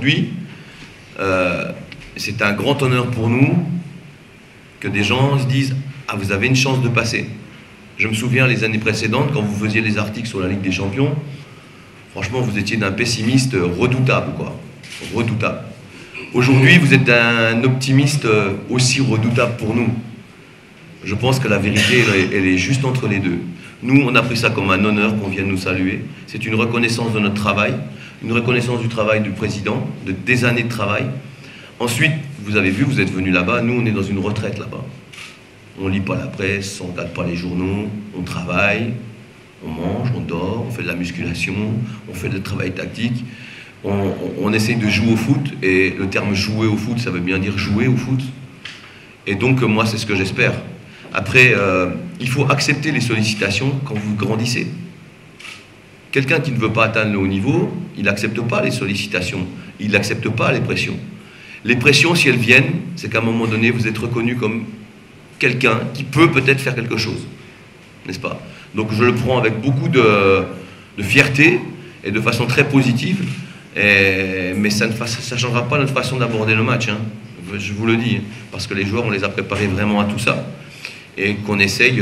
aujourd'hui, c'est un grand honneur pour nous que des gens se disent « Ah, vous avez une chance de passer ». Je me souviens les années précédentes, quand vous faisiez les articles sur la Ligue des Champions, franchement, vous étiez d'un pessimiste redoutable, quoi. Redoutable. Aujourd'hui, vous êtes un optimiste aussi redoutable pour nous. Je pense que la vérité, elle est juste entre les deux. Nous, on a pris ça comme un honneur qu'on vienne nous saluer. C'est une reconnaissance de notre travail, une reconnaissance du travail du président, de des années de travail. Ensuite, vous avez vu, vous êtes venus là-bas, nous, on est dans une retraite là-bas. On ne lit pas la presse, on ne regarde pas les journaux, on travaille, on mange, on dort, on fait de la musculation, on fait du travail tactique. On essaye de jouer au foot, et le terme jouer au foot, ça veut bien dire jouer au foot. Et donc, moi, c'est ce que j'espère. Après, il faut accepter les sollicitations quand vous grandissez. Quelqu'un qui ne veut pas atteindre le haut niveau, il n'accepte pas les sollicitations, il n'accepte pas les pressions. Les pressions, si elles viennent, c'est qu'à un moment donné, vous êtes reconnu comme quelqu'un qui peut peut-être faire quelque chose, n'est-ce pas? Donc je le prends avec beaucoup de fierté et de façon très positive, mais ça ne changera pas notre façon d'aborder le match, hein. Je vous le dis, parce que les joueurs, on les a préparés vraiment à tout ça, et qu'on essaye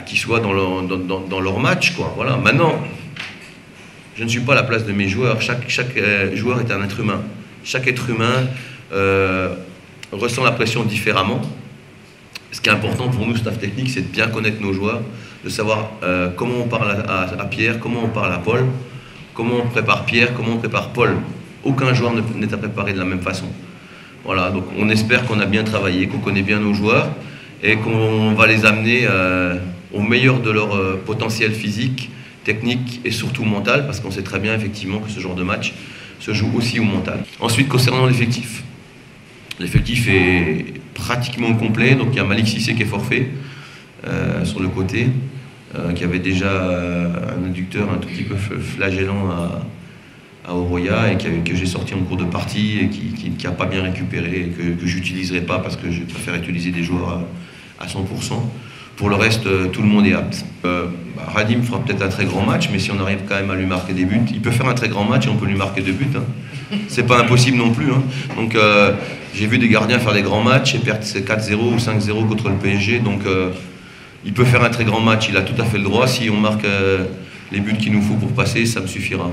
qu'ils soient dans leur match, quoi. Voilà. Maintenant, je ne suis pas à la place de mes joueurs, chaque joueur est un être humain. Chaque être humain ressent la pression différemment. Ce qui est important pour nous, staff technique, c'est de bien connaître nos joueurs, de savoir comment on parle à Pierre, comment on parle à Paul, comment on prépare Pierre, comment on prépare Paul. Aucun joueur n'est à préparer de la même façon. Voilà, donc on espère qu'on a bien travaillé, qu'on connaît bien nos joueurs et qu'on va les amener au meilleur de leur potentiel physique, technique et surtout mental, parce qu'on sait très bien effectivement que ce genre de match se joue aussi au mental. Ensuite, concernant l'effectif. L'effectif est pratiquement complet, donc il y a Malik Cissé qui est forfait sur le côté, qui avait déjà un adducteur un tout petit peu flagellant à Oroya et que j'ai sorti en cours de partie et qui n'a pas bien récupéré et que j'utiliserai pas parce que je préfère utiliser des joueurs à 100%. Pour le reste, tout le monde est apte. Radim fera peut-être un très grand match, mais si on arrive quand même à lui marquer des buts, il peut faire un très grand match et on peut lui marquer 2 buts. Hein. C'est pas impossible non plus. Hein. Donc j'ai vu des gardiens faire des grands matchs et perdre 4-0 ou 5-0 contre le PSG. Donc il peut faire un très grand match, il a tout à fait le droit. Si on marque les buts qu'il nous faut pour passer, ça me suffira.